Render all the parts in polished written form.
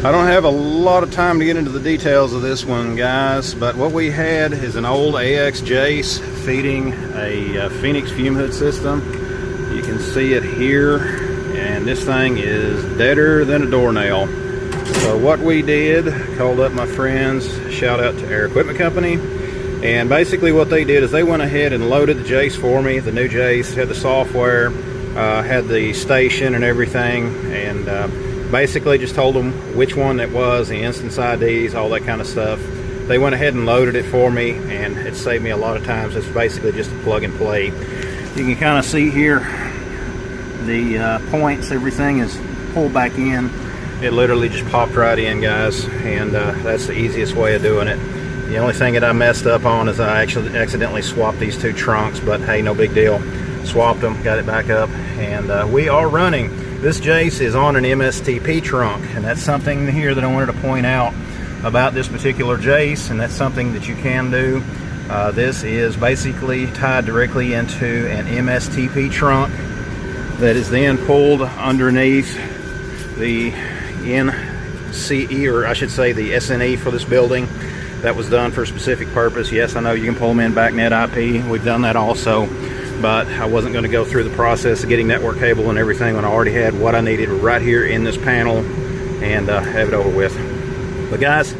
I don't have a lot of time to get into the details of this one, guys, but what we had is an old AX Jace feeding a Phoenix fume hood system. You can see it here, and this thing is deader than a doornail. So what we did, called up my friends, shout out to Air Equipment Company, and basically what they did is they went ahead and loaded the Jace for me. The new Jace had the software, had the station and everything, and basically just told them which one it was, the instance IDs, all that kind of stuff. They went ahead and loaded it for me, and it saved me a lot of times. It's basically just a plug and play. You can kind of see here the points, everything is pulled back in. It literally just popped right in, guys, and that's the easiest way of doing it. The only thing that I messed up on is I actually accidentally swapped these two trunks, but hey, no big deal. Swapped them, got it back up, and we are running. This Jace is on an MSTP trunk, and that's something here that I wanted to point out about this particular Jace, and that's something that you can do. This is basically tied directly into an MSTP trunk that is then pulled underneath the NCE, or I should say the SNE for this building. That was done for a specific purpose. Yes, I know you can pull them in back net IP. We've done that also, but I wasn't going to go through the process of getting network cable and everything when I already had what I needed right here in this panel and have it over with. But guys,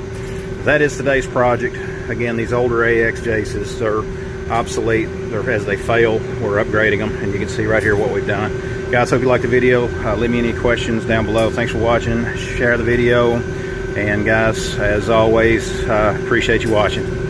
that is today's project. Again, these older AX Jaces are obsolete. As they fail, we're upgrading them, and you can see right here what we've done. Guys, hope you liked the video. Leave me any questions down below. Thanks for watching. Share the video, and guys, as always, appreciate you watching.